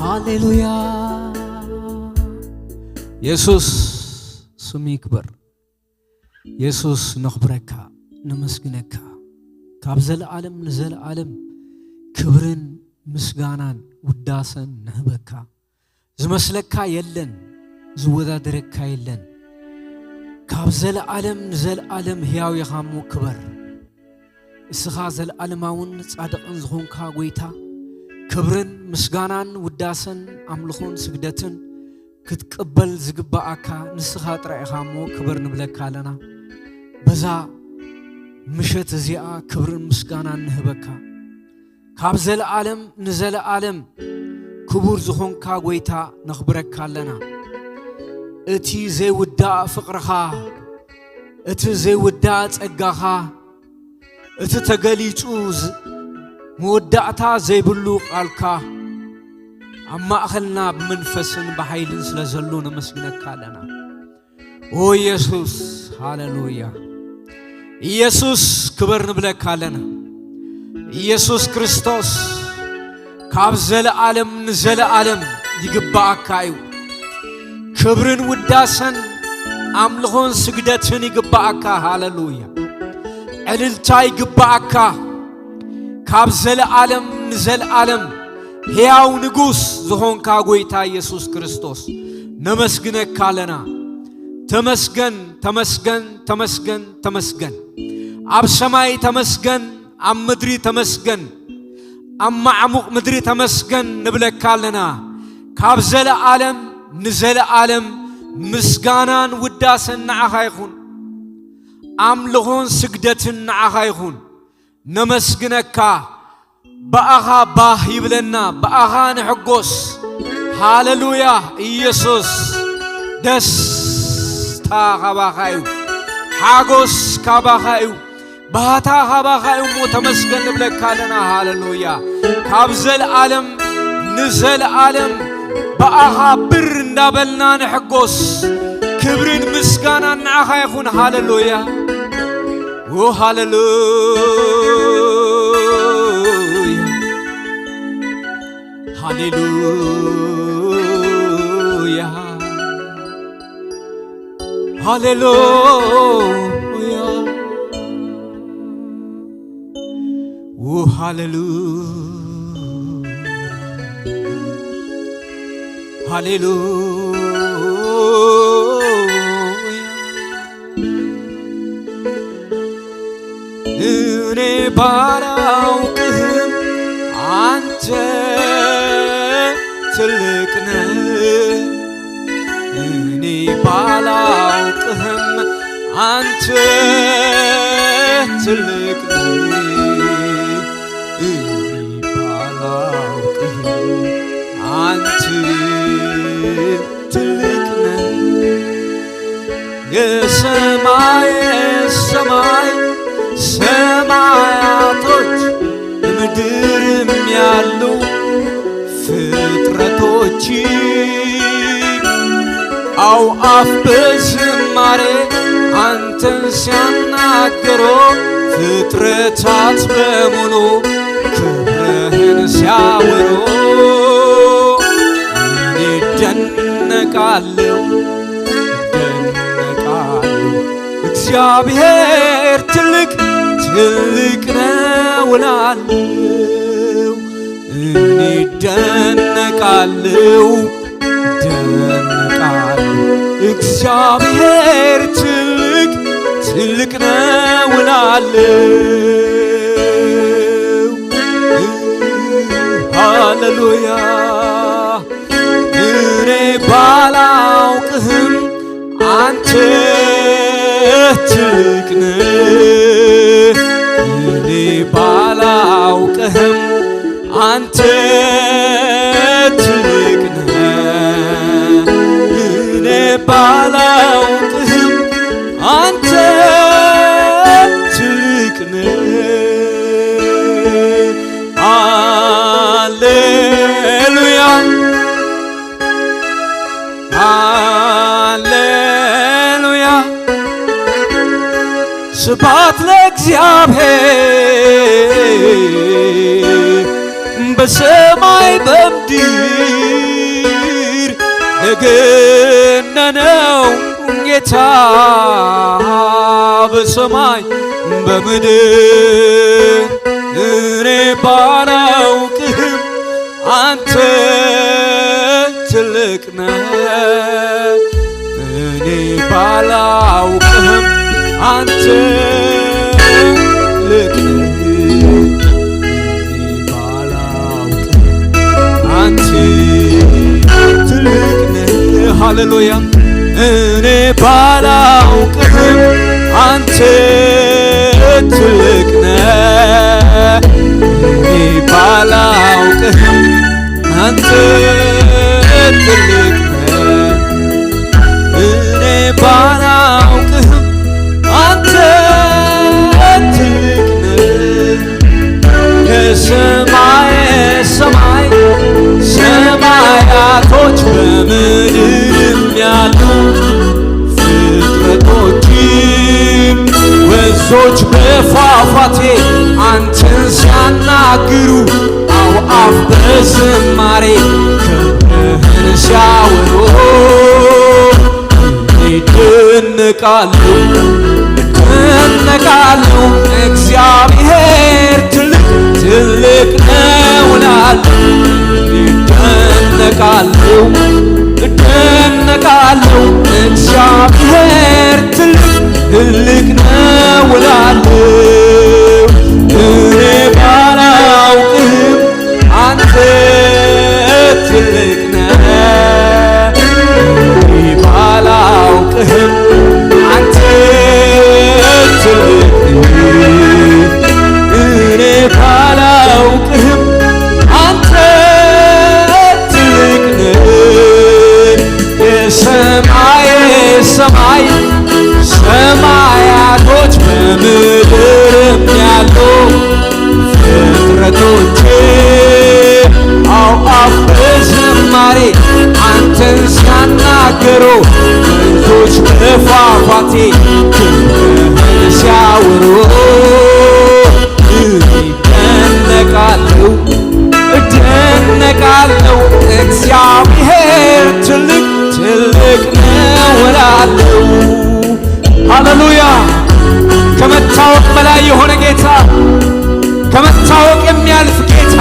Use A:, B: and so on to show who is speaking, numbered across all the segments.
A: ሃሌሉያ ኢየሱስ ስሙ ይክበር ኢየሱስ ነኽብረካ ነመስግነካ ካብ ዘለዓለም ንዘለዓለም ክብርን ምስጋናን ውዳሰን ንህበካ ዝመስለካ የለን ዝወዳደረካ የለን ካብ ዘለዓለም ንዘለዓለም ሕያው ኢኻ ክበር እስኻ ዘለዓለማውን ጻድቕን ዝኾንካ ጎይታ ክብርን ምስጋናን ውዳሰን አምልኾን ስግደትን ክትቀበል ዝግባአካ ንስኻ ጥራይ ኢኻ ክብር ንብለካ ኣለና በዛ ምሸት እዚኣ ክብርን ምስጋናን ንህበካ ካብ ዘለዓለም ንዘለዓለም ክቡር ዝኾንካ ጎይታ ነኽብረካ ኣለና እቲ ዘይውዳእ ፍቕርኻ እቲ ዘይውዳእ ጸጋኻ እቲ ተገሊጹ መወዳእታ ዘይብሉ ቃልካ ኣብ ማእኸልና ብመንፈስን ብኃይልን ስለዘሎ ነመስግነካ ኣለና ኦ ኢየሱስ ሃሌሉያ ኢየሱስ ክብር ንብለካ ኣለና ኢየሱስ ክርስቶስ ካብ ዘለዓለም ንዘለዓለም ይግባአካ እዩ ክብርን ውዳሰን አምልኾን ስግደትን ይግባአካ ሃሌሉያ ዕልልታ ይግባአካ ካብ ዘለዓለም ንዘለዓለም ሕያው ንጉስ ዝኾንካ ጎይታ ኢየሱስ ክርስቶስ ነመስግነካ ኣለና ተመስገን ተመስገን ተመስገን ተመስገን ኣብ ሰማይ ተመስገን ኣብ ምድሪ ተመስገን ኣብ ማዕሙቕ ምድሪ ተመስገን ንብለካ ኣለና ካብ ዘለዓለም ንዘለዓለም ምስጋናን ውዳሰን ንዓኻ ይኹን አምልኾን ስግደትን ንዓኻ ይኹን ነመስግነካ በአኻ ባህ ይብለና በአኻ ንሕጎስ ሃሌሉያ ኢየሱስ ደስታ ካባኻ እዩ ሓጎስ ካባኻ እዩ ባህታ ካባኻ እዩ ተመስገን ንብለካ ኣለና ሃሌሉያ ካብ ዘለዓለም ንዘለዓለም በአኻ ብር እንዳበልና ንሕጎስ ክብርን ምስጋናን ንዓኻ ይኹን ሃሌሉያ ኦ ሃሌሉያ ሃሌሉያ ሃሌሉያ ኦ ሃሌሉያ ሃሌሉያ እኔ ባላውቅህም አንተ ትልቅ ነህ እኔ ባላውቅህም አንተ ትልቅ ነህ እኔ ባላውቅህም አንተ ትልቅ ነህ የሰማይ ሰማይ ሰማያቶች ምድርም ያሉ ፍጥረቶች አውአፍ በዝማሬ አንተን ሲያናገሩ ፍጥረታት በሙሉ ክብርህን ሲያወሩ እኔ ደነቃለሁ እግዚአብሔር ትልቅ ትልቅ ነው እላለሁ እኔ ደነቃለሁ እግዚአብሔር ትልቅ ትልቅ ነው እላለሁ ሃሌሉያ እኔ ባላውቅህም አንተ ትልቅ ነህ እኔ ባላውቅህም አንተ ትልቅ ነህ እኔ ባላውቅህም አንተ ትልቅ ነህ ሃሌሉያ ሃሌሉያ ስብሐት ለእግዚአብሔር በሰማይ በምድር የገነነው ጌታ በሰማይ በምድር እኔ ባላውቅህም አንተ ትልቅ ነህ እኔ ባላውቅህም አንተ ትልቅ ነህ እኔ ባላውቅህም አንተ ትልቅ ነህ ሃሌሉያ እኔ ባላውቅህም አንተ ትልቅ ነህ እኔ ባላውቅህም አንተ ትልቅ ነህ እኔ ባላውቅህም አንተ ትልቅ ነህ የሰማይ ሰማይ ሰማያቶች በምድርም ያሉ ፍጥረቶችም ወንዞች በፏፏቴ አንተን ሲያናግሩ አፍ በዝማሬ ክብርህን ሲያወሩ ይደነቃሉ እግዚአብሔር ትልቅ ትልቅ ነው እላለሁ እደነቃለሁ እግዚአብሔር ትልቅ ትልቅ ነው እላለሁ እኔ ባላውቅህም አንተ ትልቅ ነህ እኔ ባላውቅህም አንተ ትልቅ ነህ እኔ ባላውቅህም አንተ ትልቅ ነህ የሰማይ ሰማይ ሰማያቶች በምድርም ያሉ ፍጥረቶች አፍ በዝማሬ አንተን ሲያናገሩ ወንዞች በፏፏቴ ክብርህን ሲያወሩ እደነቃለሁ እግዚአብሔር ትልቅ ትልቅ ነው እላለሁ ሃሌሉያ ከመታወቅ በላይ የሆነ ጌታ ከመታወቅ የሚያልፍ ጌታ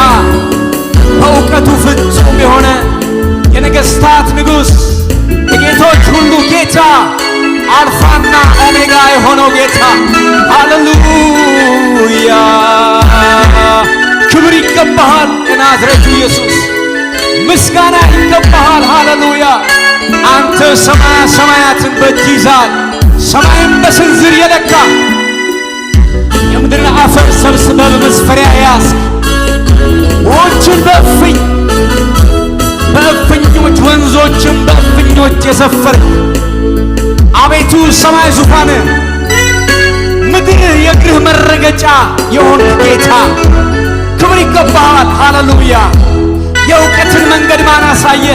A: በእውቀቱ ፍጹም የሆነ የነገሥታት ንጉሥ የጌቶች ሁሉ ጌታ አልፋና ኦሜጋ የሆነው ጌታ ሃሌሉያ ክብር ይገባሃል የናዝሬቱ ኢየሱስ ምስጋና ይገባሃል ሃሌሉያ አንተ ሰማያ ሰማያትን በእጅ ይዛል ሰማይን በስንዝር የለካ የምድርን አፈር ሰብስበህ በመስፈሪያ ያዝክ ውኆችን በእፍኞች ወንዞችን በእፍኞች የሰፈርክ አቤቱ ሰማይ ዙፋንህ ምድር የእግርህ መረገጫ የሆንክ ጌታ ክብር ይገባሃል ሃሌሉያ የእውቀትን መንገድ ማን አሳየ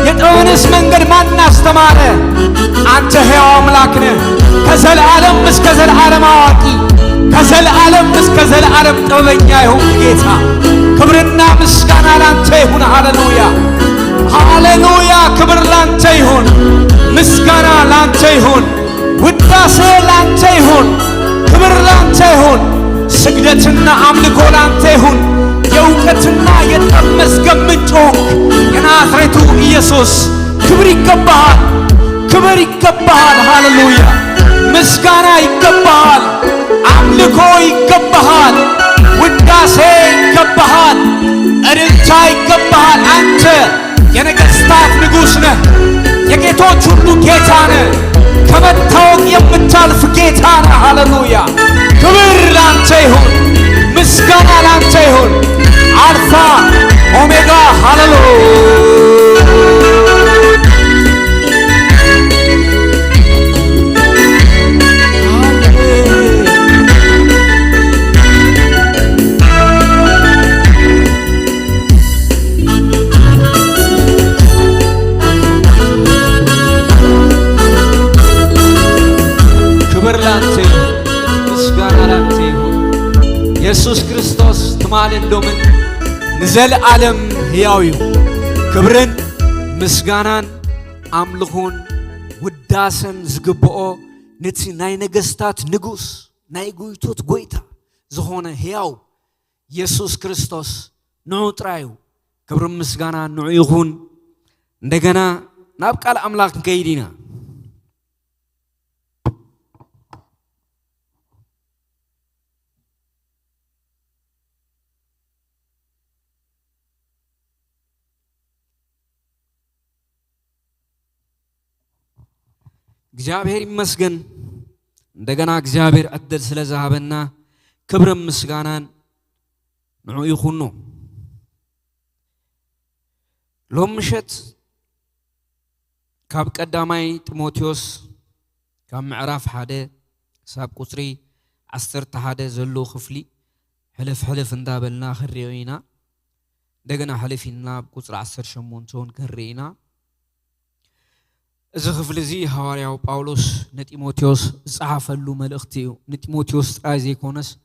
A: የጥበብንስ መንገድ ማን አስተማረ አንተ ሕያው አምላክ ነህ ከዘለዓለም እስከ ዘለዓለም አዋቂ ከዘለዓለም እስከ ዘለዓለም ጥበበኛ የሆንክ ጌታ ክብርና ምስጋና ላንተ ይሁን ሃሌሉያ ሃሌሉያ ክብር ላንተ ይሁን ምስጋና ላንተ ይሁን ውዳሴ ላንተ ይሁን ክብር ላንተ ይሁን ስግደትና አምልኮ ላንተ ይሁን የእውቀትና የጥበብ መዝገብ ምንጭ ሆንክ የናዝሬቱ ኢየሱስ ክብር ይገባሃል ሃሌሉያ ምስጋና ይገባሃል አምልኮ ይገባሃል ውዳሴ ይገባሃል እልልታ ይገባሃል አንተ የነገሥታት ንጉሥ ነህ የጌቶች ሁሉ ጌታ ነህ ከመታወቅ የምታልፍ ጌታ ነህ ሃሌሉያ ክብር ላንተ ይሁን ምስጋና ላንተ ይሁን አልፋ ኦሜጋ ሃሌሉያ ኢየሱስ ክርስቶስ ትማልዶምን ንዘለዓለም ሕያው ክብርን ምስጋናን أملخون وداسن زقبؤو نتي ناي نجستات نجوس ناي قويتوت قويتا زخونة هياو يسوس كريستوس نعوت رايو كبر مسغانا نعيغون ندغنا نابقى الأملاك كيدينا እግዚአብሔር ይመስገን እንደገና እግዚአብሔር እድል ስለዛበና ክብርም ምስጋናን ንዑ ይኹን ነው ሎምሸት ካብ ቀዳማይ ጢሞቴዎስ ካብ ምዕራፍ 1 ሳብ ቁጽሪ 11 ዘሎ ክፍሊ ሕልፍ እንዳበልና ክሪዮይና እንደገና ሕልፊና ቁጽሪ 18 ክሪዮይና إذا خفلزي هواريو باولوس نتيموتيوس صحافلو ملختيو نتيموتيوس رازي كونس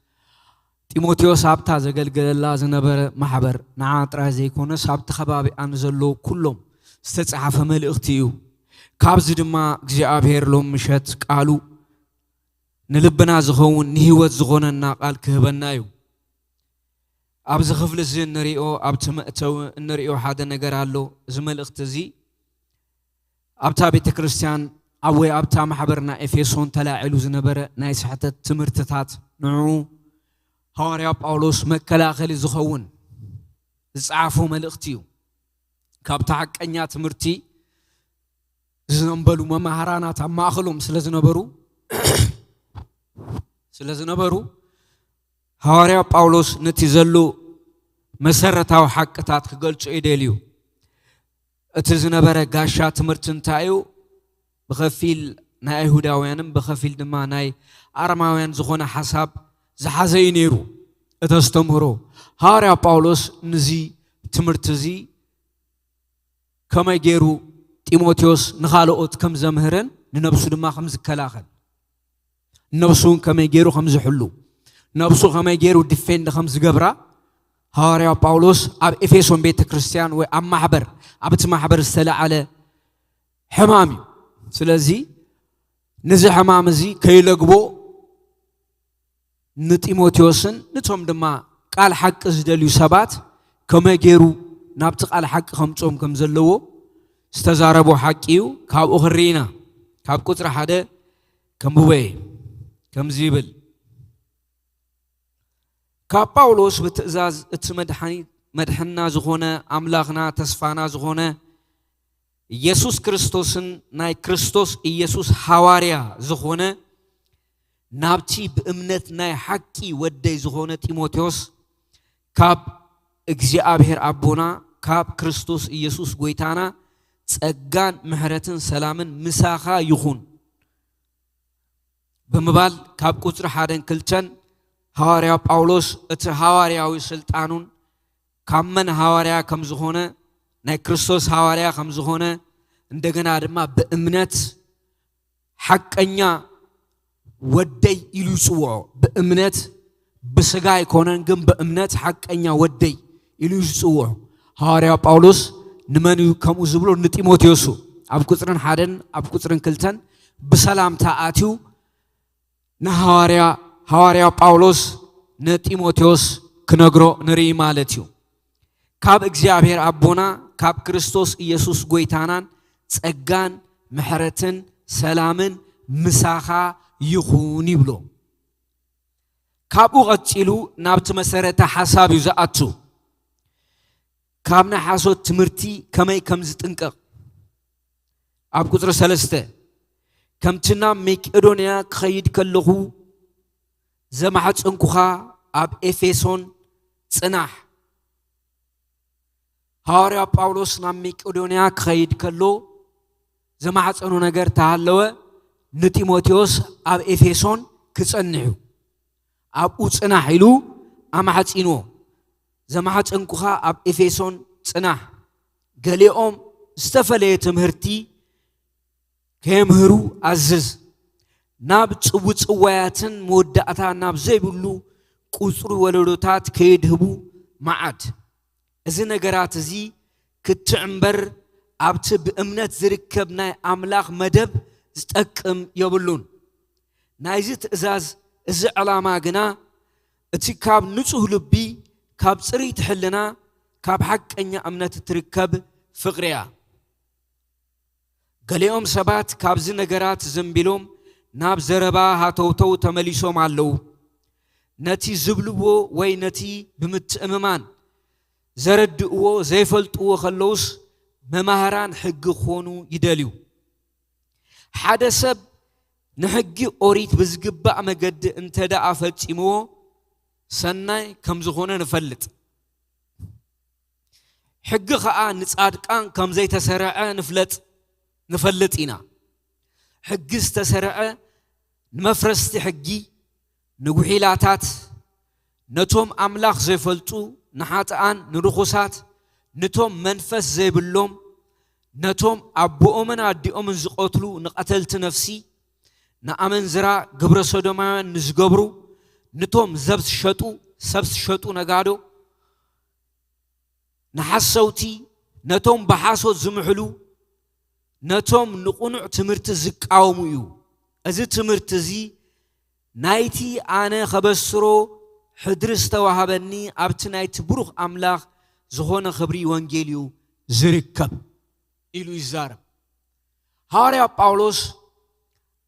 A: تيموتيوس هابتا زغلغل الله زنبر محبر نعات رازي كونس هابت خبابي انزلو كلهم استصحف ملختيو كابز دما እግዚአብሔር ሎም ምሸት ቃሉ ንልብና ዝኸውን ንህይወት ዝኾነና ቃል ክህበናዩ ኣብዚ ክፍልዚ ንሪኦ ኣብ ትምእተው ንሪኦ ሓደ ነገር ኣሎ እዚ መልእኽቲ እዚ أبتا بيت كريستيان أوي أبتا محبرنا إفيسون تلاعلو زنبرة نايس حتى تمرتتات نعو هاريا باولوس مكلا خلي زخون زعافو ملختيو كابتا حق أنيا تمرتي زنبلو ممهرانات أما أخلوم سلزنبرو هاريا باولوس نتيزلو مسرتاو حقتات كقلتش إيديليو اتزنبره غاشا تمرتن تايو بخفيل نا يهوداويانم بخفيل دما ناي ارماويان زخونه حساب زحازي نيرو اتستمرو هاريا باولوس نزي تمرتزي كما يجيرو تيموتيوس نخالوت كم زمهرن ننبسو دما خمز كلاخل نبسون كما يجيرو خمز حلو نبسو كما يجيرو ديفند خمز قبرا هاريا باولوس اب افيسون بيت كريستيان و ام محبر ابت محبر السلا على حمامي سلازي نزي حمامزي كيلغبو نتيموتيوسن نتوم دما قال حق زدليو سبات كما يجيرو نابت قال حق خمصوم كم زلو استزاربو حقيو كاب اخرينا كاب قطر حدا كم بوي كم زيبل كاب باولوس بتأزاز اتمدحني مدحنا زخونة أملاخنا تسفانا زخونة يسوس كريستوسن ناي كريستوس يسوس حواريا زخونة نابتي بأمنت ناي حكي ودي زخونة تيموتيوس كاب እግዚአብሔር አቦና ካብ ክርስቶስ ኢየሱስ ጎይታና ጸጋን ምህረትን ሰላምን ምሳኻ ይኹን በመባል ካብ ቁጥር 1 ክልተን ሐዋርያ ጳውሎስ እቲ ሐዋርያዊ ስልጣኑን ካመን ሐዋርያ ከም ዝሆነ ናይ ክርስቶስ ሐዋርያ ከም ዝሆነ እንደገና ድማ በእምነት ሐቀኛ ወደይ ይሉጽዎ በእምነት በስጋ ይኮነን ግን በእምነት ሐቀኛ ወደይ ይሉጽዎ ሐዋርያ ጳውሎስ ንመን ከሙ ዝብሎ ንጢሞቴዎስ ኣብ ቁጥርን 1 ኣብ ቁጥርን 2 በሰላምታ አቲው ሐዋርያ ጳውሎስ ንጢሞቴዎስ ክነግሮ ንሪ ማለት እዩ ካብ እግዚአብሔር አቦና ካብ ክርስቶስ ኢየሱስ ጎይታናን ጸጋን ምሕረትን ሰላምን ምሳኻ ይኹን ይብሎ ካብኡ ቀጽሉ ናብቲ መሰረተ ሐሳብ ይዛአቱ ካብና ሐሶት ትምርቲ ከመይ ከም ዝጥንቀቕ ኣብ ቁጥር 3 ከምትና መቄዶንያ ክኸይድ ከለኹ ዘማሕጽንኩኻ ኣብ ኤፌሶን ጽናሕ ሐዋርያ ጳውሎስ ናብ መቄዶንያ ክኸይድ ከሎ ዘማሕጽኑ ነገር ተሃለወ ንጢሞቴዎስ ኣብ ኤፌሶን ክጸንሑ ኣብኡ ጽናሕ ኢሉ ኣማሕጺኖ ዘማሕጽንኩኻ ኣብ ኤፌሶን ጽናሕ ገሊኦም ዝተፈለየ ትምህርቲ ከምህሩ ኣዝዝ ናብ ጽውጽዋያትን መወዳእታ ናብ ዘይብሉ ቁጽሩ ወለዶታት ከይድህቡ ማዓድ እዚ ነገራት እዚ ክትዕምበር أبت بأمنة زركبنا أملاخ مدب زتقم يبلون نايزت إزاز إز علامة جنا اتي كاب نصه لبي كاب صري تحلنا كاب حق أني أمنة تركب فقريا قاليهم سبات كاب زنجرات زنبيلهم ناب زربا هاتوتو تمليسهم علو نتي زبلو وي نتي بمتأممان زردقو زيفلتقو خلوس ممهران حق خونو يداليو حدا سب نحقي أوريت بزقبع مقد انتدع فتيمو سناي كم زخونا نفلت حق خاء نتصادقان كم زي تسرع نفلت إنا حق استسرع نمفرست حقي نقوحيلاتات نتوم أملاخ زيفلتو نحاتان نرخصات نتوم منفس زي باللوم نتوم أبو أمن عدي أمن زقوتلو نقتلت نفسي نأمن زرا قبر صدما نزقبرو نتوم زبس شتو سبس شتو نقادو نحسوتي نتوم بحاسو زمحلو نتوم نقنع تمرت زقاوميو أزي تمرت زي نايتي أنا خبسرو حدرس توهبني أبتنايت بروخ أملاخ زخون خبري وانجيليو زركب إلو يزارب هاريا باولوس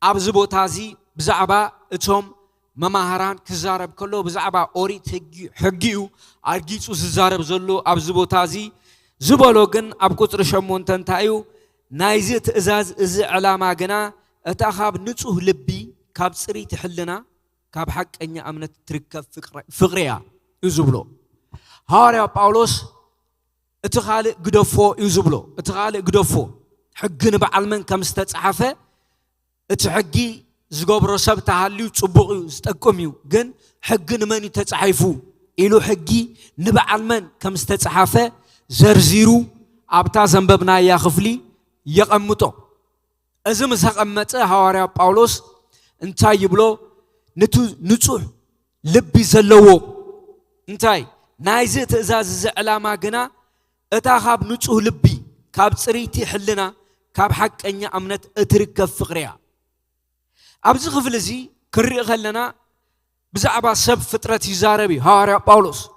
A: أبزبو تازي بزعبا اتهم مماهران كزارب كله بزعبا أوريت حقيو أرجيسو زارب زلو أبزبو تازي زبالوغن أبكتر شمون تنتايو نايزت إزاز إز علامة جنا أتأخاب نتوه لبي كاب سري تحلنا كاب حق أني أمنت تركب فقريا يزبلو هاريا باولوس اتخالق قدفو يزبلو اتخالق قدفو حقنا بعلمن كم استتصحفه اتحقي زغبرو سب تحليو صبقيو استقميو جن حقنا من يتصحفو إلو حقي نبعلمن كم استتصحفه زرزيرو أبتا زنببنا يا خفلي يقمطو أزم سقمت هواريا باولوس انتاي يبلو نتوح لبي زلوو انتاي نايزة تأزاز زعلاما قنا اتاخاب نتوح لبي كاب صريتي حلنا كاب حق أني أمنت اتركب فقريا أبز خفلزي كرئ خلنا بزعبا سب فترة يزاربي هواريا باولوس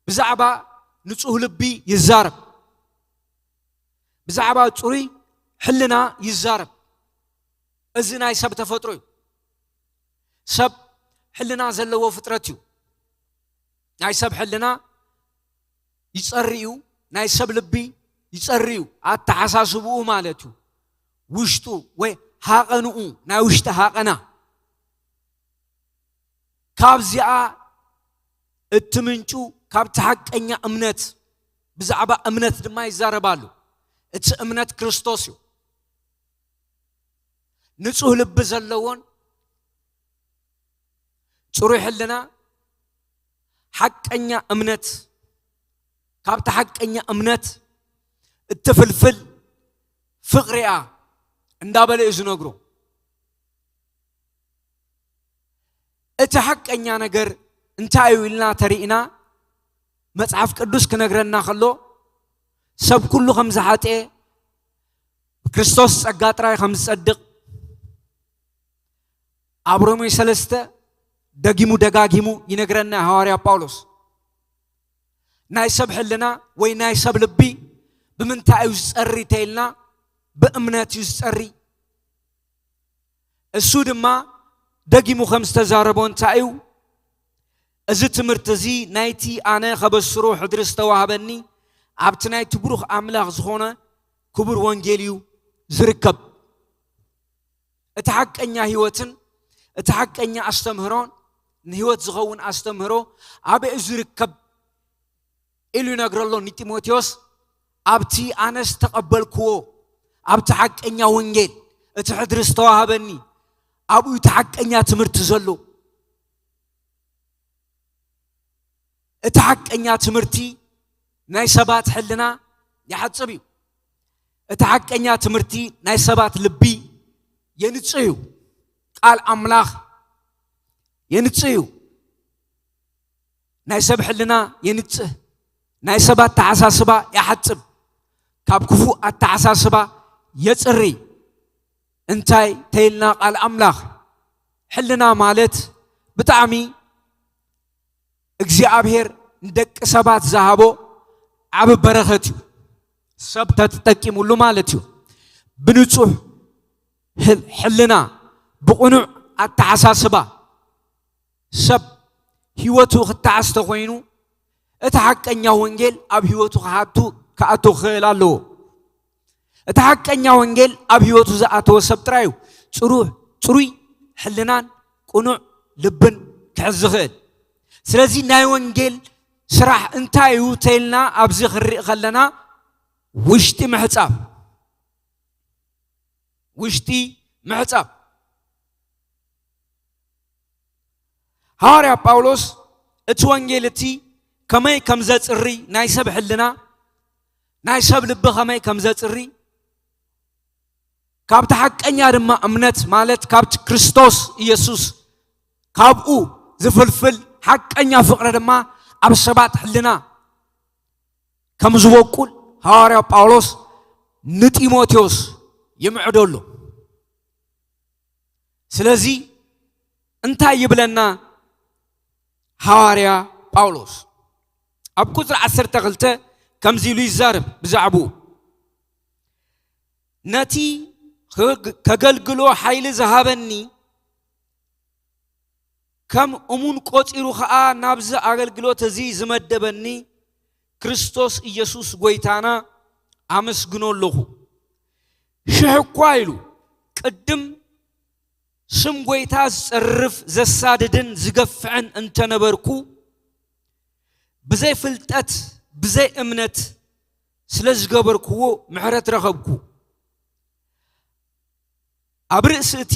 A: بزعبا نتوح لبي يزارب بزعبا تصوري حلنا يزارب ازناي سب تفطرو سب حلنا زلو فطرتيو ناي سب حلنا يصريو ناي سب لبي يصريو اتحساسبو مالتو وشتو وي هاقنو ناي وشت هاقنا كابزيا اتمنچو كاب تحقنيا امنت بزعبا امنت دما يزاربالو اتس امنت كريستوسيو نصوح لب زلوون صروي حلنا حقنيا امنت كابت حقنيا امنت التفلفل فقريا اندابله يزنغرو ات حقنيا ነገር እንታዩ ይልና ተሪኢና መጽሐፍ ቅዱስ ከነግረና خلو سب كله خمس حاتي كريستوس أقاطراي خمس صدق أبرومي سلسته دقيمو دقاقيمو ينقرنا هواريا باولوس ناي سب حلنا وي ناي سب لبي بمنتا يسري تيلنا بأمنات يسري السود ما دقيمو خمس تزاربون تايو أزت مرتزي نايتي أنا خبصرو حدرس توهبني أبتناي تبروخ أملاخ زخونة كبر وانجيليو زركب اتحق أنيا هيوتن اتحق أنيا أستمهرون نهيوت زغون أستمهرو أبي زركب إلو نقر الله نتيموتيوس أبتي أنا استقبل كو أبتحق أنيا وانجيل اتحدرس توهبني أبو يتحق أنيا تمرتزلو اتحق أنيا تمرتي ناي سبات حلنا يحد صبيو اتحق أنيا تمرتي ناي سبات لبي ينتصيو قال أملاخ ينتصيو ناي سب حلنا ينتصه ناي سبات تعساسبا يحد صب كاب كفو التعساسبا يصري انتاي تيلنا قال املاخ حلنا مالت بتعمي እግዚአብሔር እንደቅ ሰባት ዛሃቦ አብ በረኸት ሰብ ተጠቂሙሉ ማለት እዩ ብንጹህ ሕልና ብቁኑዕ አተሐሳስባ ሰብ ህይወቱ ክታስተ ኮይኑ እቲ ሐቀኛ ወንጌል አብ ህይወቱ ከአቶ ኸላሎ እቲ ሐቀኛ ወንጌል አብ ህይወቱ ዘአተወ ሰብ ጥራዩ ጽሩይ ሕልናን ቁኑዕ ልብን ክሕዝኽእል ስለዚህ ናይ ወንጌል ስራሕ እንታይ እዩ ተይልና ኣብዚ ክሪእ ከለና ውሽጢ ምሕጻብ ሐዋርያ ጳውሎስ እቲ ወንጌል እቲ ከመይ ከም ዘጽሪ ናይ ሰብ ሕልና ናይ ሰብ ልቢ ከመይ ከም ዘጽሪ ካብቲ ሐቀኛ ድማ እምነት ማለት ካብቲ ክርስቶስ ኢየሱስ ካብኡ ዝፍልፍል ሐቀኛ ፍቅረ ድማ ኣብ ሰባት ሕልና ከም ዝበቁል ሐዋርያ ጳውሎስ ንጢሞቴዎስ ይምዕደሉ ስለዚህ እንታይ ይብለና ሐዋርያ ጳውሎስ ኣብ ቁጥር 12 ከምዚ ኢሉ ይዛረብ ብዛዕቡ ነቲ ከገልግሎ ኃይል ዝሃበኒ ከም እሙን ቆፂሩ ኸኣ ናብዚ አገልግሎት እዚ ዝመደበኒ ክርስቶስ ኢየሱስ ጎይታና አመስግኖለሁ ሽሕኳ ኢሉ ቅድም ስም ጎይታ ዝጽርፍ ዘሳድድን ዝገፍዕን እንተነበርኩ ብዘይ ፍልጠት ብዘይ እምነት ስለዝገበርኩዎ ምሕረት ረኸብኩ ኣብ ርእስቲ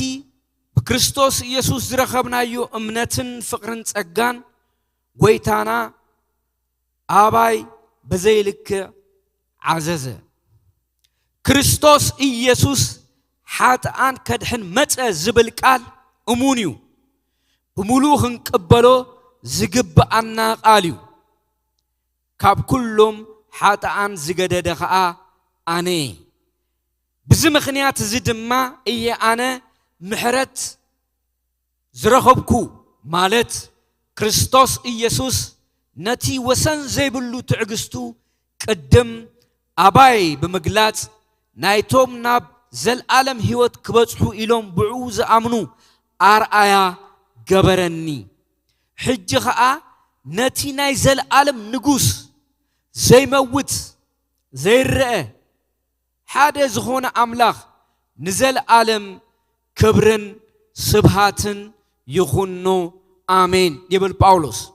A: بكريستوس يسوع زرخبنا يو أمنتن فقرن تجان ويتانا أباي بزيلك عززة كريستوس يسوع حتى أن كدحن متى زبل قال أمونيو بملوخن قبلو زجب أنا قاليو كاب كلهم حتى أن زجدد خاء أني بزمخنيات زدما إيه أنا محرت زرخبكو مالت كريستوس إيسوس نتي وسن زيبلو تعجستو قدم أباي بمجلات نايتوم ناب زل عالم هيوت كبتحو إلهم بعوز أمنو أرآيا جبرني حج خاء نتي ناي زل عالم نجوس زي موت زي الرئة حادث هنا أملاخ نزل عالم كبرن سبحاتن يخونو آمين يبل باولوس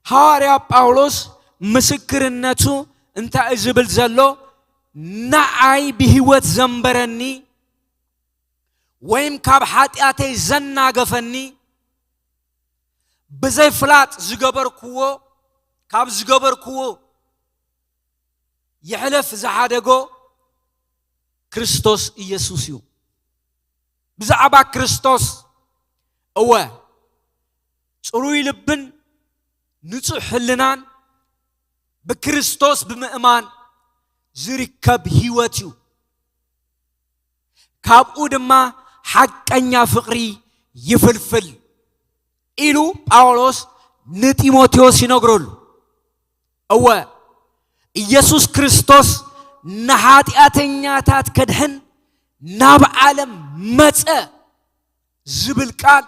A: هاريا باولوس مسكرنتو انت ازبل زلو نعي بهوت زنبرني ويم كاب حاتياتي زنا غفني بزي فلات زغبركو كاب زغبركو يحلف زحادغو كريستوس إيسوسيو بزعبا كريستوس أوه صروي لبن نصح لنان بكريستوس بمأمان زركب هيوتيو كاب أودما حقنيا فقري يفلفل إلو باولوس نتيموتيوس ينقرل أوه إيسوس كريستوس نحاتياتنيا تات كدهن ناب عالم متى زبل قال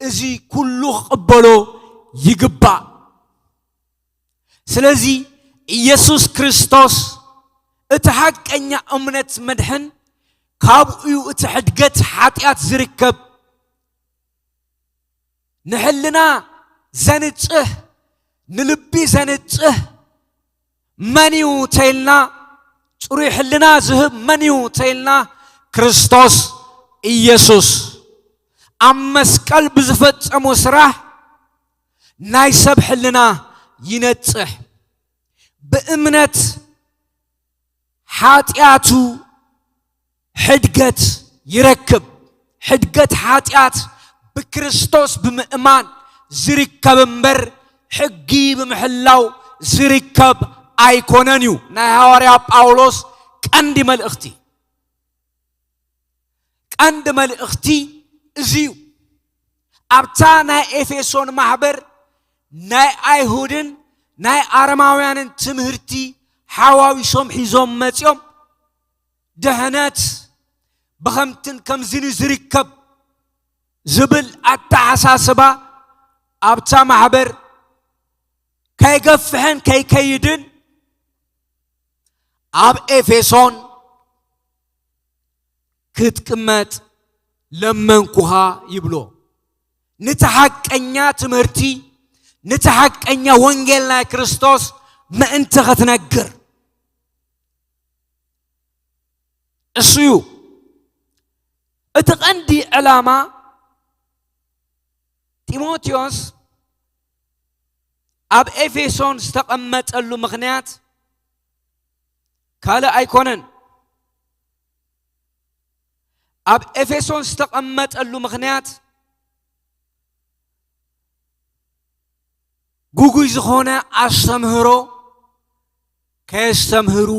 A: ازي كله قبلو يقبع سلازي يسوس كريستوس اتحق انيا امنت مدحن كابو اتحدقت حاتيات زركب نحلنا زنته نلبي زنته منيو تيلنا صريح لنا زهب منيو تيلنا كريستوس إيسوس أمس قلب زفت أمسرح ناي سبح لنا ينتح بإمنت حاتياتو حدقت يركب حدقت حاتيات بكريستوس بمئمان زركب مبر حقي بمحلاو زركب ኣይኮነን እዩ ናይ ሐዋርያ ጳውሎስ ቀንዲ መልእኽቲ እዚዩ ኣብታ ናይ ኤፌሶን ማሕበር ናይ ኣይሁድን ናይ አረማውያንን ትምህርቲ ሓዋዊሶም ሒዞም መጽዮም ድህነት በኸምትን ከምዝን ዝርከብ ዝብል ኣተሓሳስባ ኣብታ ማሕበር ከይገፍሕን ከይከይድን ኣብ ኤፌሶን ክትቅመጥ ለመንኩሃ ይብሎ ንተሐቀኛ ትምህርቲ ንተሐቀኛ ወንጌል ናይ ክርስቶስ ምእንቲ ኸትነግር እሱዩ እቲ ቀንዲ ዕላማ ጢሞቴዎስ ኣብ ኤፌሶን ዝተቐመጠሉ ምኽንያት ካልእ ኣይኮነን ኣብ ኤፌሶን ዝተቐመጠሉ ምኽንያት ጉጉይ ዝኾነ ኣስተምህሮ ከየስተምህሩ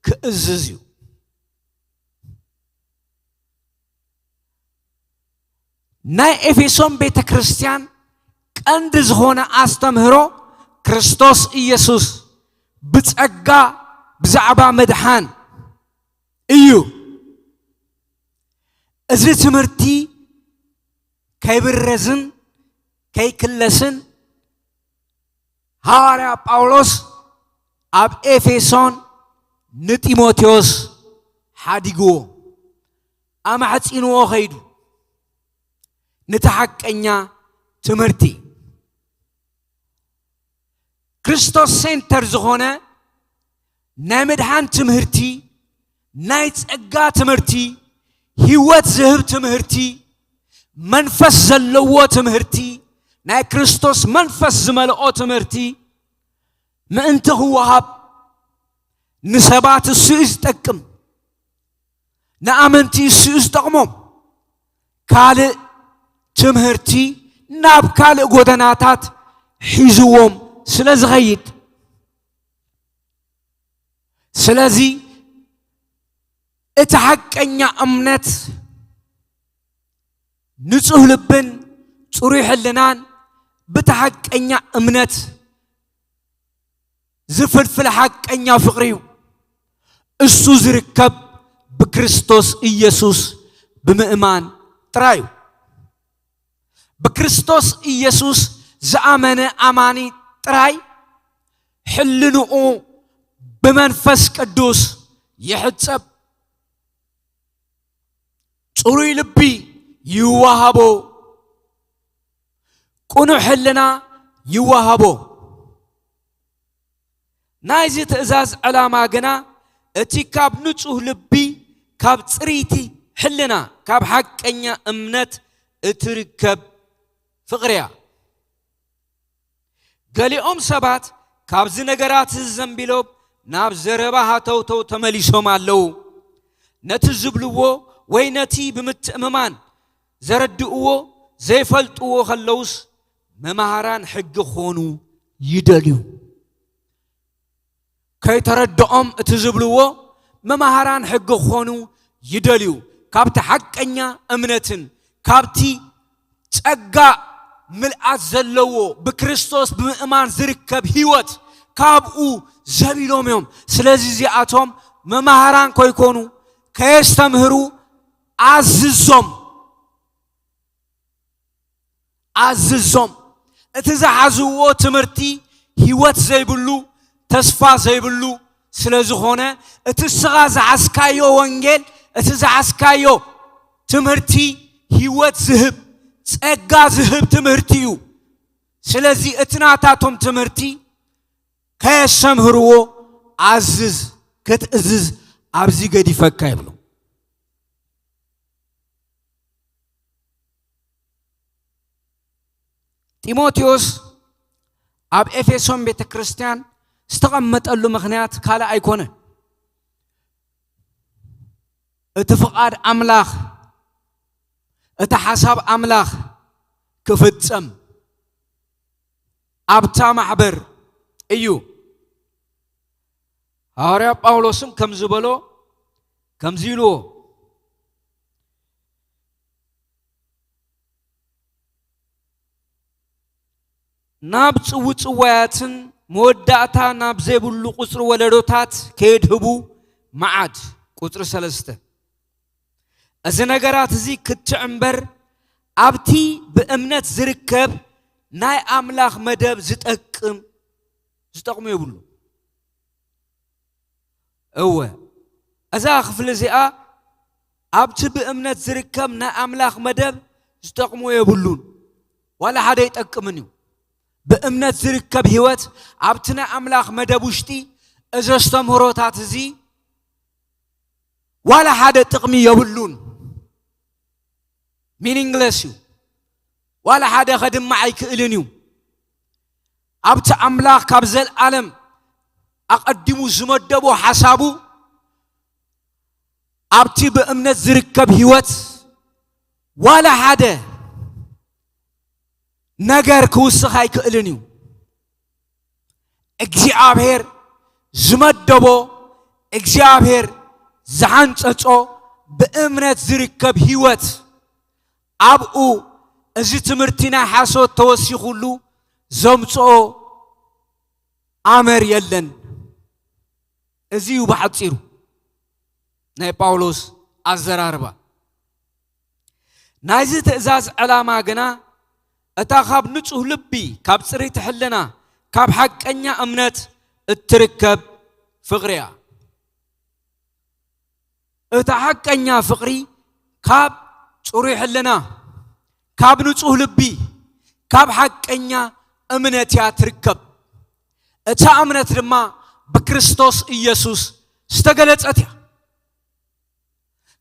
A: ክእዝዝ እዩ ናይ ኤፌሶን ቤተ ክርስቲያን ቀንዲ ዝኾነ ኣስተምህሮ ክርስቶስ ኢየሱስ ብጸጋ ብዛዕባ መድሓን እዩ እዚ ትምህርቲ ከይብረዝን ከይክለስን ሐዋርያ ጳውሎስ ኣብ ኤፌሶን ንጢሞቴዎስ ሓዲግዎ ኣማሕፂንዎ ኸይዱ ንተሐቀኛ ትምህርቲ ክርስቶስ ሴንተር ዝኾነ ናይ መድሓን ትምህርቲ ናይ ጸጋ ትምህርቲ ህይወት ዝህብ ትምህርቲ መንፈስ ዘለዎ ትምህርቲ ናይ ክርስቶስ መንፈስ ዝመልኦ ትምህርቲ ምእንቲ ክወሃብ ንሰባት እሱ ዝጠቅም ንኣመንቲ እሱ ዝጠቅሞም ካልእ ትምህርቲ ናብ ካልእ ጎደናታት ሒዝዎም ስለ ዝኸይድ ስለዚ እቲ ሐቀኛ እምነት ንጹህ ልብን ጽሩይ ሕልናን ብተሐቀኛ እምነት ዝፍልፍል ሐቀኛ ፍቅሪ እዩ እሱ ዝርከብ ብክርስቶስ ኢየሱስ ብምእማን ጥራዩ بكريستوس ኢየሱስ ዝኣመነ ኣማኒ ጥራይ ሕልንኡ ብመንፈስ ቅዱስ ይሕጸብ ጽሩይ ልቢ ይዋሃቦ ቁኑዕ ሕልና ይዋሃቦ ናይዚ ትእዛዝ ዕላማ ግና እቲ ካብ ንጹህ ልቢ ካብ ጽሪይቲ ሕልና ካብ ሐቀኛ እምነት እትርከብ ፍቅሪያ ገሊኦም ሰባት ካብዚ ነገራት ዘንቢሎም ናብ ዘረባ ሃተውተው ተመሊሶም ኣለው ነቲ ዝብልዎ ወይ ነቲ ብምትእምማን ዘረድእዎ ዘይፈልጥዎ ከለውስ መማሃራን ሕጊ ኾኑ ይደልዩ ከይተረድኦም እቲ ዝብልዎ መማሃራን ሕጊ ኾኑ ይደልዩ ካብቲ ሐቀኛ እምነትን ካብቲ ጸጋ ምልአት ዘለዎ ብክርስቶስ ብምእማን ዝርከብ ህይወት ካብኡ ዘቢሎም እዮም ስለዚ እዚኣቶም መማሃራን ኮይኮኑ ከየስተምህሩ ኣዝዞም እቲ ዝሓዝዎ ትምህርቲ ህይወት ዘይብሉ ተስፋ ዘይብሉ ስለ ዝኾነ እቲ ስኻ ዝሓዝካዮ ወንጌል እቲ ዝሓዝካዮ ትምህርቲ ህይወት ዝህብ ጸጋ ዝህብ ትምህርቲ እዩ ስለዚ እቲ ናታቶም ትምህርቲ ከየሰምህርዎ ኣዝዝ ክትእዝዝ ኣብዚ ገዲፈካ ይብሉ ጢሞቴዎስ ኣብ ኤፌሶን ቤተ ክርስቲያን ዝተቐመጠሉ ምኽንያት ካልእ ኣይኮነን እቲ ፍቓድ ኣምላኽ እቲ ሓሳብ ኣምላኽ ክፍጸም ኣብታ ማሕበር እዩ ሐዋርያ ጳውሎስም ከምዝበሎ ከምዚሉ ናብ ጽውጽዋያትን መወዳእታ ናብ ዘይብሉ ቁጽር ወለዶታት ከይድህቡ መዓድ ቁጥር 3 እዚ ነገራት እዚ ክትዕምበር ኣብቲ ብእምነት ዝርከብ ናይ ኣምላኽ መደብ ዝጠቅሙ ይብሉ እወ እዛ ክፍል እዚኣ ኣብቲ ብእምነት ዝርከብ ናይ ኣምላኽ መደብ ዝጠቅሙ ይብሉን ወላ ሓደ ይጠቅምን እዩ بأمنة زركب هوت عبتنا أملاخ مدبوشتي أزستم هروتات زي ولا حدا تقمي يقولون meaningless ولا حدا خدم معك إلينيو عبت أملاخ كابزل عالم أقدموا زمدبو حسابو عبتي بأمنة زركب هوت ولا حدا نجار كوسخ هاي كألنيو إجزاء زمدبو إجزاء زعنتو بأمنة زركب هوت أبو أزيت مرتنا حاسو توسيخلو زمتو أمر يلن أزيو بحتصيرو ناي باولوس أزراربا نايزت إزاز علامة جنا أتاخاب نتوه لبي كاب سريت حلنا كاب حق أنيا أمنت التركب فقريا أتحق أنيا فقري كاب سري حلنا كاب نتوه لبي كاب حق أنيا أمنت يا تركب أتا أمنت لما بكريستوس إيسوس استقلت أتيا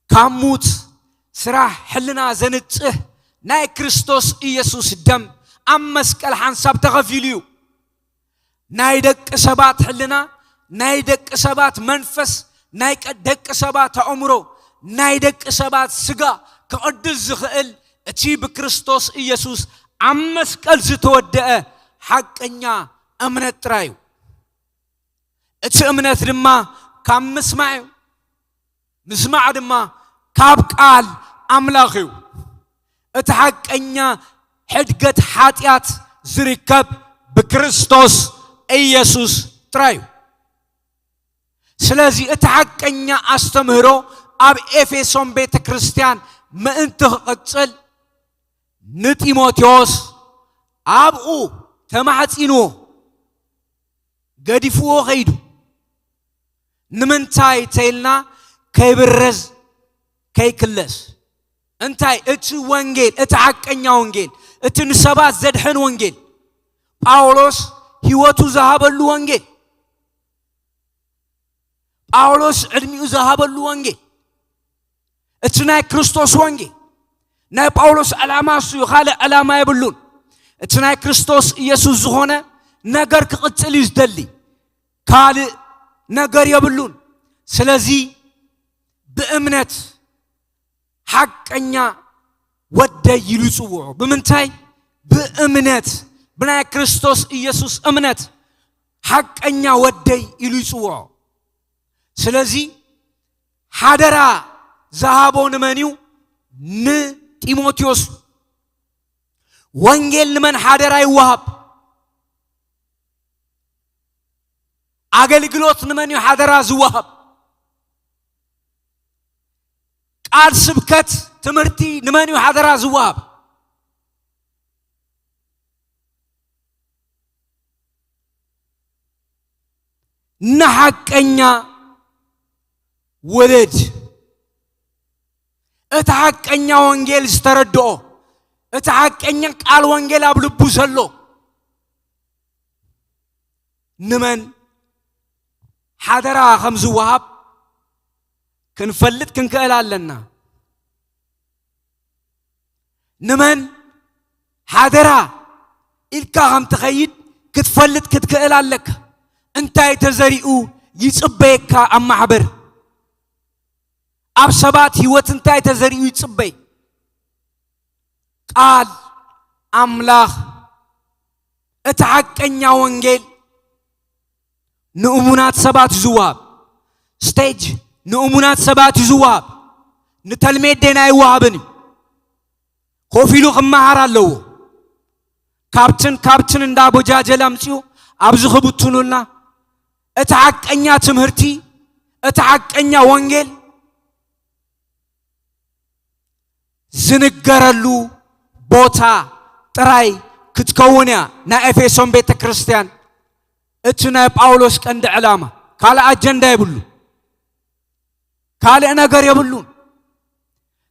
A: كاموت سراح حلنا زنته ناي كريستوس إيسوس الدم أمسك الحنساب تغفيليو ناي دك سبات حلنا ناي دك سبات منفس ناي دك سبات عمره ناي دك سبات سقا كأدل زخئل اتي بكريستوس إيسوس أمسك الزتودة حق انيا أمنت رايو اتي أمنت لما كام مسمع لما كاب قال أملاخيو اتحق انيا حدقت حاتيات زركب بكريستوس إيسوس ترايو سلازي اتحق انيا استمهرو اب إفسون بيت كريستيان ما انت قتل نتيموتيوس ابو تمحصينو قدفو غيدو نمنتاي تيلنا كيبرز كيكلس انتاي اتو وانجيل اتحق انيا وانجيل اتنسبات زدحن وانجيل باولوس هيوتو زهابلو وانجيل باولوس علميو زهابلو وانجيل اتناي كريستوس وانجيل ناي باولوس علاماسو يخالق علامة يبلون اتناي كريستوس إيسوس زخونة نجر كقتل يزدلي كالي نجر يبلون سلازي بأمنت حق أنيا ودا يلوسوه بمنتاي بأمنت بناي كريستوس إيسوس أمنت حق أنيا ودا يلوسوه سلازي حدرا ذهبون منيو تيموتيوس وانجيل من حدرا يوهب أغلقلوت نمنيو حدرا زوهب قال سبكت تمرتي نمنيو حدرا زوهب نحق انيا ولد اتحق انيا وانجيل استردو اتحق انيا قال وانجيل ابلبو زلو نمن حدرا خمز وهاب كنفلت كنكال لنا نمن حدرا إلكا هم تخيد كتفلت كتكال لك انتاي تزريئو يصبيكا أم محبر أبسبات هيوت انتاي تزريئو يصبي قال أملاخ اتحق انيا وانجيل نؤمنات سبات زواب ستيج نؤمنات سبات يزواب نتلميد دينا يوابني كوفيلو خمهار اللو كابتن اندابو جاجل امسيو أبزو خبطنونا اتعاق انيا تمهرتي اتعاق انيا وانجل زنقرلو بوتا تراي كتكونيا نا افيسون بيت كريستيان اتنا باولوس كند علامة كالا اجندا يبلو كالا نغر يبلون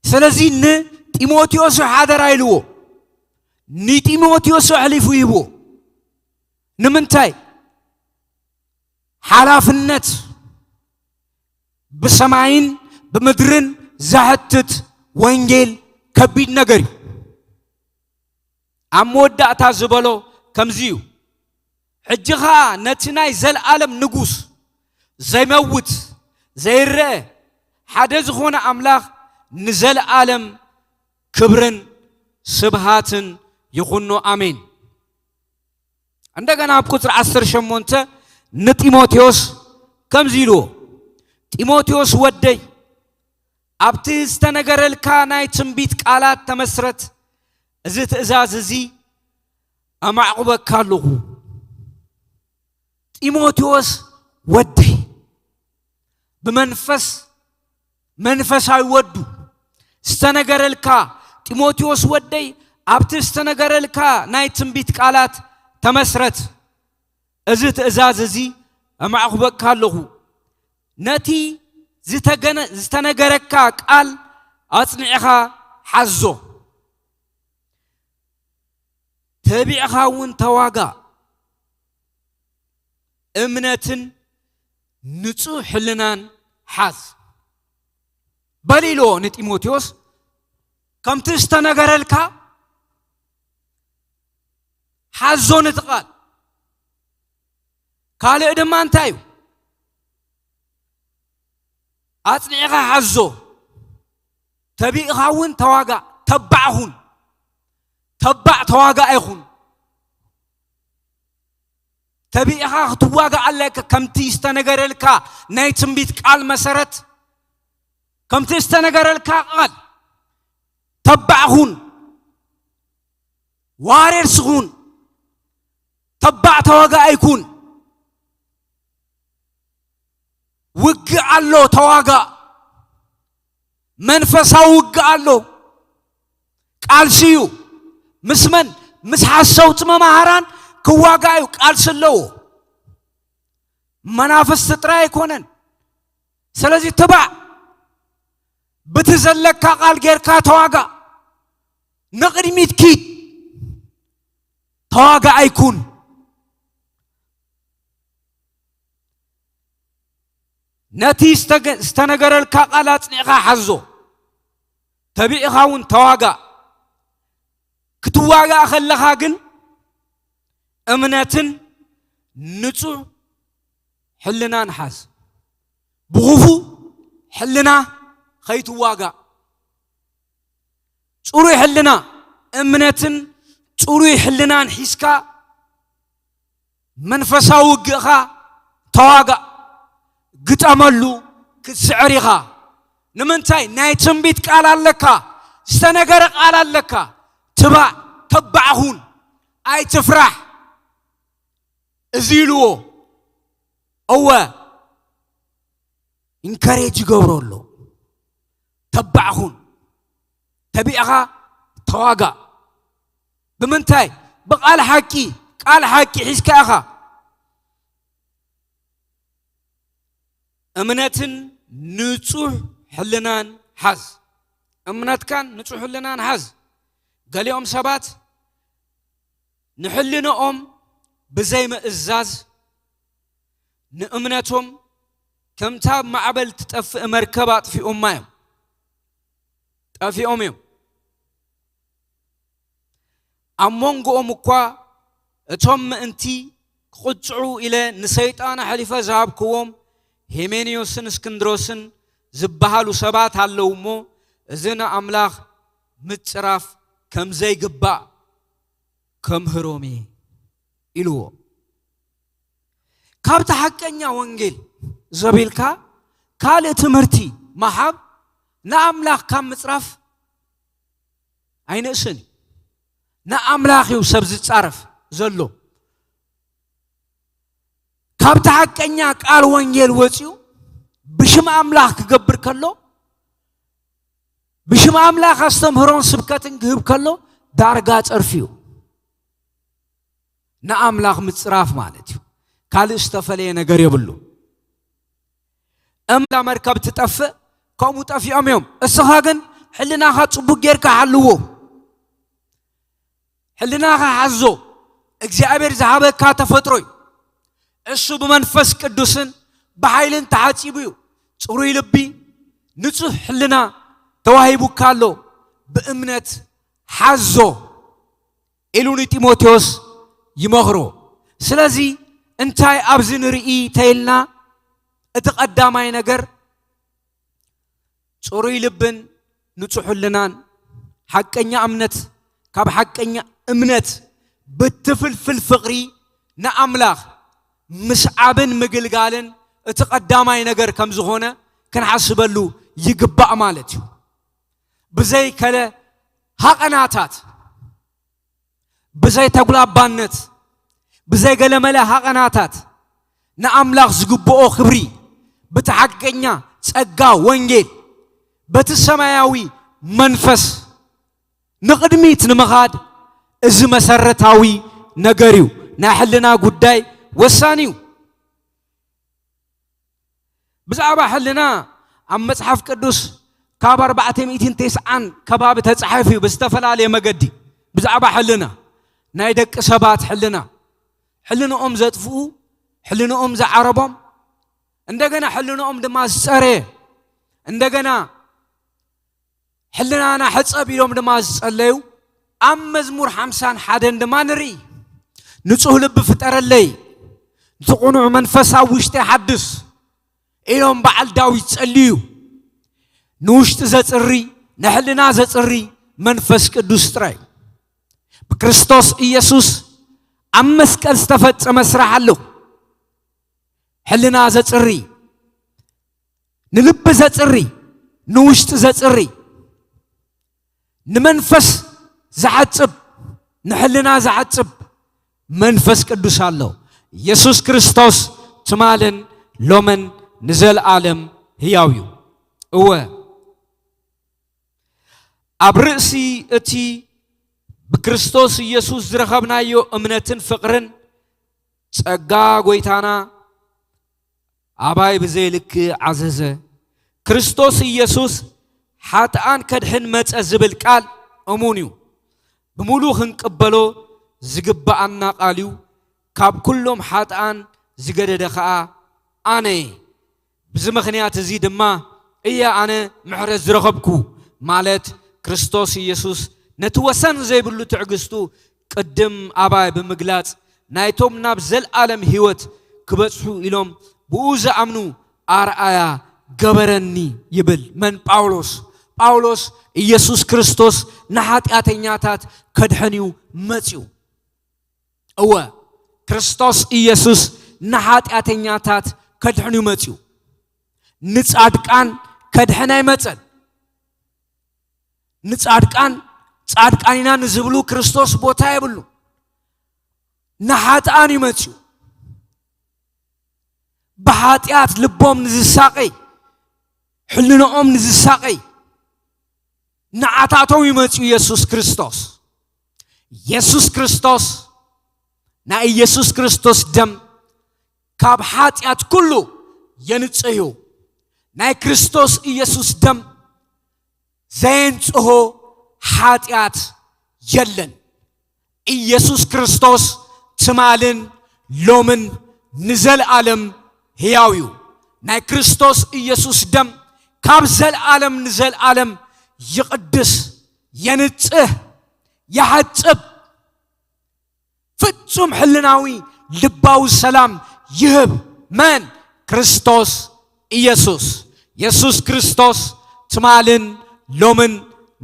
A: سلازي ن تيموتيوس حاضر ايلو ني تيموتيوس حليفو يبو نمنتاي حلافنت بسماين بمدرن زهتت وانجيل كبيد نغري عمودا تازبلو كمزيو حجها نتناي زل عالم نغوس زي موت زي الرئ حدث خونا أملاخ نزل عالم كبرن سبهاتن يخونو آمين عندك أنا بكتر عصر شمونت نتيموتيوس كم زيرو تيموتيوس ودي أبتز تنقر الكاناي تنبيت كالات تمسرت زيت إزاززي أما عقبك كالوغو تيموتيوس ودي بمنفس هاي ودو استنقر الكا تيموتيوس ودي أبتز استنقر الكا ناي تنبيت كالات تمسرت ازت ازاززي اما عقبك كالوغو نتي زتنقركا قال اصنعها حزو تبعها ون تواغا امنتن نصو حلنان حاز بليلو نتيموتيوس كم تستنقرلكا حزو نتقال قال إدم أنتايو أصنعها حزو تبي غاون تواقع تبعهن تبع تواقع أيهن تبي غا تواقع عليك كم تستنقر لك نايتم بيت قال مسرت كم تستنقر لك قال تبعهن وارثهن تبع تواقع يكون وقع الله تواقع منفسه وقع الله قال سيو مسمن مسحسوت ممهران كواقعيو قال سلو منافس تطرا يكونن سلازي تبع بتزلك قال غيركا تواقع نقدميت كيد تواقع يكون نتي استنقر الكاقالات نعقا حزو تبي إخاون تواقع كتواقع أخلقها قن أمناتن نتو حلنا نحاز بغفو حلنا خيط واقع توري حلنا أمناتن توري حلنا نحيسكا منفسا وقعها تواقع قد أملو كتسعريها نمنتاي ناي تنبيت قال لك استنقر قال لك تبعهون أي تفرح ازيلو أو انكاريج قبرولو تبعهون تبيعها تواقع بمنتاي بقال حكي قال حكي حسكا أخا أمناتن نصوح حلنان حز أمنات كان نصوح حلنان حز قال يوم سبات نحلنا بزي ما إزاز نأمناتهم كم تاب معبل تتف مركبات في أمهم في أمهم أمونغو أمكوا تم أنتي خدعوا إلى نسيطان حليفة زابكوهم هيمينيوسن اسكندروسن زبهالو سبات هاللومو زنا أملاخ متصراف كم زي قبا كم هرومي إلو كابت حقنيا وانجيل زبيلكا كال تمرتي محب نأملاخ كم مصرف أين أسني نأملاخ يوسف زتصرف زلو كابت حقنيا قال وانجيل وصيو بشم أملاخ كجبر كله بشم أملاخ استمهرون سبكتن جهب كله دارجات أرفيو نأملاخ مصرف مالتيو كال استفلي نجار يبلو لا مركب تتأفى كم تأفى يوم السهاجن حلنا هتصبو غيرك حلوه حلنا عزو እግዚአብሔር ዛሃበ ካተፈጥሮይ እሱ በመንፈስ ቅዱስን በኃይልን ተዓጽብዩ ጽሩይ ልቢ ንጹህ ህልና ተዋሂቡ ካሎ በእምነት ሐዞ ኢሉኒ ጢሞቴዎስ ይመኽሮ ስለዚህ እንታይ አብዝን ርኢ ተይልና እተቀዳማይ ነገር ጽሩይ ልብን ንጹህ ህልናን ሐቀኛ እምነት ካብ ሐቀኛ እምነት بتفلفل فقري نأملاخ مسعبن مجلجالن اتقدامي نجر كم زهونة كان حسبلو يجبأ مالتيو بزي كلا حقناتات بزي تقول بانت بزي قال ملا حقناتات نأملاخ زجبأ خبري بتحققنا تسقى وانجيل بتسمعياوي منفس نقدميت نمغاد إذ مسرتاوي نجاريو نحلنا قداي وسانيو بزعبا حلنا عم مصحف قدوس كابر 490 كباب تصحفي بستفل عليه مقدي بزعبا حلنا نايدك سبات حلنا زطفو حلنا زعربهم عندنا حلنا دماس صري عندنا حلنا انا حصب يوم دماس صليو أم مزمور 50 حدن دمانري نصوح لب فتر اللي تقنع منفسا وشت حدث إلهم بعل داويت صليو نوشت زصري نحلنا زصري منفس قدوس تراي بكريستوس إيسوس أم مسكن استفصم مسرح له حلنا زصري نلب زصري نوشت زصري نمنفس زعتب نحلنا زعتب منفس قدوس الله يسوع كريستوس تمالن لومن نزل عالم هياويو هو أبرئسي اتي بكريستوس يسوع زرخبنا يو امنتن فقرن صقا غويتانا اباي بزيلك عززه كريستوس يسوع حاتان كدحن مصزبل قال امونيو بمولو خنقبلو زغبانا قاليو كاب كلهم حاتان زغدده خا اني بزمخنيات زي دما ايا انا محرز زرخبكو مالت كريستوس يسوع نتوسن زي بلو تعغستو قدم اباي بمغلاص نايتوم نابزل عالم هيوت كبصحو إلهم بوز امنو ارآيا غبرني يبل من باولوس ኢየሱስ ክርስቶስ ንኃጢአተኛታት ከድሐኒው መጽኡ እወ ክርስቶስ ኢየሱስ ንኃጢአተኛታት ከድሐኒው መጽኡ ንጻድቃን ከድሐናይ መጸን ንጻድቃን ጻድቃኒና ንዝብሉ ክርስቶስ ቦታ ይብሉ ንኃጥኣን ይመጽኡ በኃጢአት ልቦም ንዝሳቀይ ሕልኖኦም ንዝሳቀይ نعتاتو يمتو يسوس كريستوس نا يسوس كريستوس دم كاب حاتيات كله ينصيو نا كريستوس يسوس دم زينصو حاتيات يلن يسوس كريستوس تمالن لومن نزل عالم هياويو نا كريستوس يسوس دم كاب زل عالم نزل عالم يقدس ينصح يحصب ፍጹም ህልናዊ ልባው ሰላም ይህብ ማን ክርስቶስ ኢየሱስ ክርስቶስ ትማልን ሎምን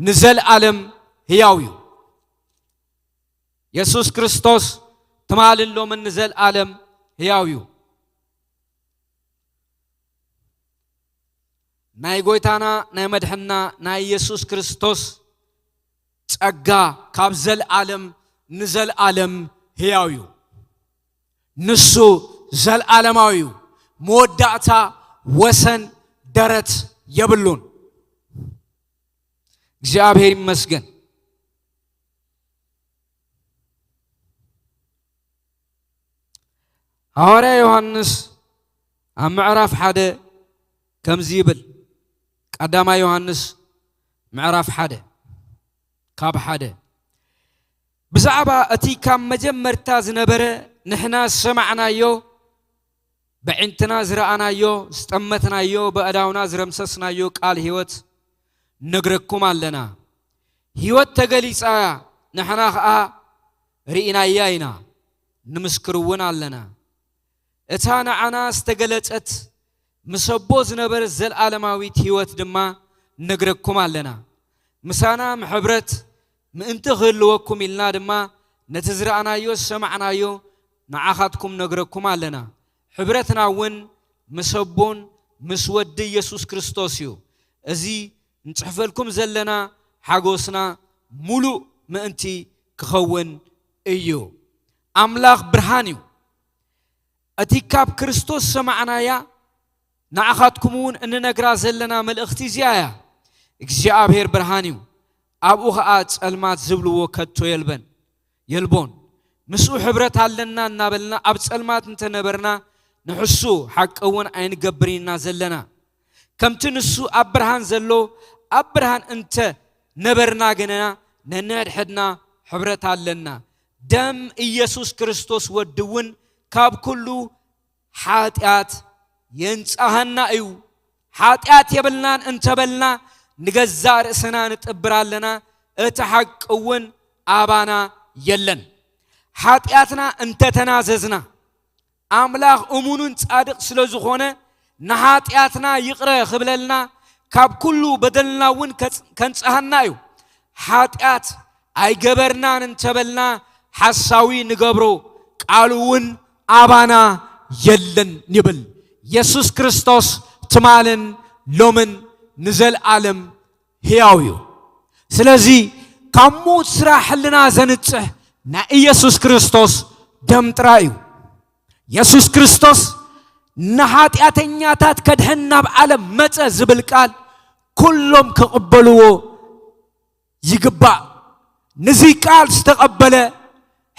A: ንዘል ዓለም ህያውዩ ኢየሱስ ክርስቶስ ትማልን ሎምን ንዘል ዓለም ህያውዩ ናይ ጎይታና ናይ መድሕና ናይ ኢየሱስ ክርስቶስ ጸጋ ካብ ዘለዓለም ንዘለዓለም ሕያው እዩ ንሱ ዘለዓለማዊ እዩ መወዳእታ ወሰን ደረት የብሉን እግዚአብሔር ይመስገን ሐዋርያ ዮሐንስ ኣብ ምዕራፍ 1 ከምዚ ይብል ቀዳማይ ዮሐንስ ምዕራፍ 1 ካብ 1 ብዛዕባ እቲ ካብ መጀመርታ ዝነበረ ንሕና ሰማዕናዮ በዕንትና ዝረአናዮ ዝጠመትናዮ በእዳውና ዝረምሰስናዮ ቃል ሕይወት ነግረኩም ኣለና ሕይወት ተገሊጻ ንሕና ኸኣ ርኢናያ ኢና ንምስክርውን ኣለና እታ ንዓና ዝተገለጸት ምሰቦ ዝነበረ ዘለዓለማዊት ሕይወት ድማ ነግረኩም ኣለና ምሳና ምሕብረት ምእንቲ ክህልወኩም ኢልና ድማ ነቲ ዝረአናዮ ሰማዕናዮ ንዓኻትኩም ነግረኩም ኣለና ሕብረትና እውን ምሰቦን ምስ ወዲ ኢየሱስ ክርስቶስ እዩ እዚ ንጽሕፈልኩም ዘለና ሓጎስና ሙሉእ ምእንቲ ክኸውን እዩ ኣምላኽ ብርሃን እዩ እቲ ካብ ክርስቶስ ሰማዕናያ ንዓኻትኩም እውን እንነግራ ዘለና መልእኽቲ እዚኣ እግዚአብሔር ብርሃን እዩ ኣብኡ ኸኣ ጸልማት ዝብልዎ ከቶ የልቦን ምስኡ ሕብረት ኣለና እናበልና ኣብ ጸልማት እንተነበርና ንሕሱ ሓቂ እውን ኣይንገብርና ዘለና ከምቲ ንሱ ኣብ ብርሃን ዘሎ ኣብ ብርሃን እንተ ነበርና ገነና ነንሕድሕድና ሕብረት ኣለና ደም ኢየሱስ ክርስቶስ ወድውን ካብ ኩሉ ኃጢአት የንጻሃና እዩ ኃጢአት የብልናን እንተበልና ንገዛ ርእስና ንጥብር ኣለና እቲ ሓቂ እውን ኣባና የለን ኃጢአትና እንተ ተናዘዝና ኣምላኽ እሙኑን ጻድቕ ስለ ዝኾነ ንኃጢአትና ይቕረ ክብለልና ካብ ኩሉ በደልና እውን ከንጻሃና እዩ ኃጢአት ኣይገበርናን እንተበልና ሓሳዊ ንገብሮ ቃሉ እውን ኣባና የለን ይብል ኢየሱስ ክርስቶስ ትማልን ሎምን ንዘለዓለም ሕያው እዩ ስለዚ ካብ ሞት ስራሕ ሕልና ዘንጽሕ ናይ ኢየሱስ ክርስቶስ ደም ጥራይ እዩ ኢየሱስ ክርስቶስ ንኃጢአተኛታት ከድሕን ናብ ዓለም መጸ ዝብል ቃል ኩሎም ክቕበልዎ ይግባእ ነዚ ቃል ዝተቐበለ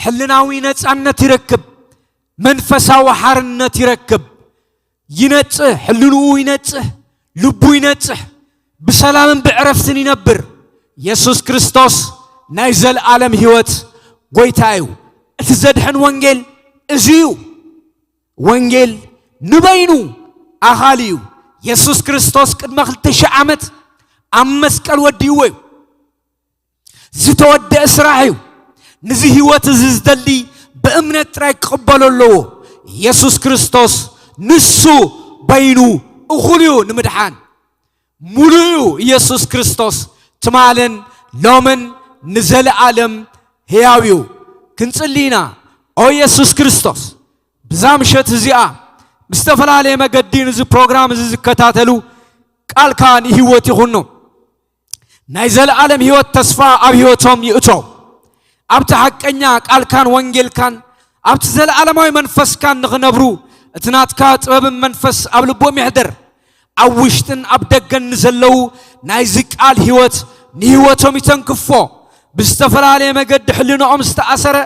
A: ሕልናዊ ነጻነት ይረክብ መንፈሳዊ ሓርነት ይረክብ ይነጽህ ሕልንኡ ይነጽህ ልቡ ይነጽህ ብሰላምን ብዕረፍትን ይነብር ኢየሱስ ክርስቶስ ናይ ዘለዓለም ሕይወት ጎይታ እዩ እቲ ዘድሕን ወንጌል እዚዩ ወንጌል ንበይኑ ኣኻል እዩ ኢየሱስ ክርስቶስ ቅድመ 2000 ዓመት ኣብ መስቀል ወዲይዎ እዩ ዝተወደአ ስራሕ እዩ ነዚ ሕይወት እዚ ዝደሊ በእምነት ጥራይ ክቕበሎ ኣለዎ ኢየሱስ ክርስቶስ ንሱ በይኑ እኹል እዩ ንምድሓን ሙሉእ እዩ ኢየሱስ ክርስቶስ ትማልን ሎምን ንዘለዓለም ሕያው እዩ ክንጽሊና ኦ ኢየሱስ ክርስቶስ ብዛ ምሸት እዚኣ ብዝተፈላለየ መገዲ ነዚ ፕሮግራም እዚ ዝከታተሉ ቃልካ ንህይወት ይኹኖ ናይ ዘለዓለም ሕይወት ተስፋ ኣብ ሕይወቶም ይእትው ኣብቲ ሓቀኛ ቃልካን ወንጌልካን ኣብቲ ዘለዓለማዊ መንፈስካን ንኽነብሩ እቲ ናትካ ጥበብን መንፈስ ኣብ ልቦም ይሕድር ኣብ ውሽጥን ኣብ ደገን ንዘለዉ ናይዚ ቃል ሕይወት ንህይወቶም ይተንክፎ ብዝተፈላለየ መገዲ ሕልንኦም ዝተኣሰረ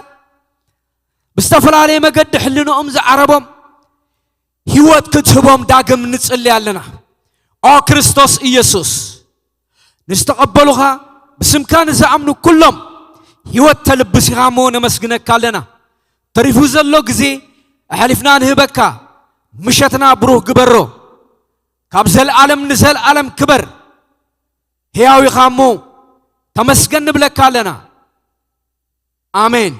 A: ብዝተፈላለየ መገዲ ሕልንኦም ዝዓረቦም ሕይወት ክትህቦም ዳግም ንጽልይ ኣለና ኦ ክርስቶስ ኢየሱስ ንዝተቐበሉኻ ብስምካ ንዝኣምኑ ኩሎም ሕይወት ተልብሲኻ ሞ ነመስግነካ ኣለና ተሪፉ ዘሎ ጊዜ ኣሕሊፍና ንህበካ ምሸትና ብሩህ ግበሮ ካብ ዘለዓለም ንዘለዓለም ክበር ሕያው ኢኻ ሞ ተመስገን ንብለካ ኣለና ኣሜን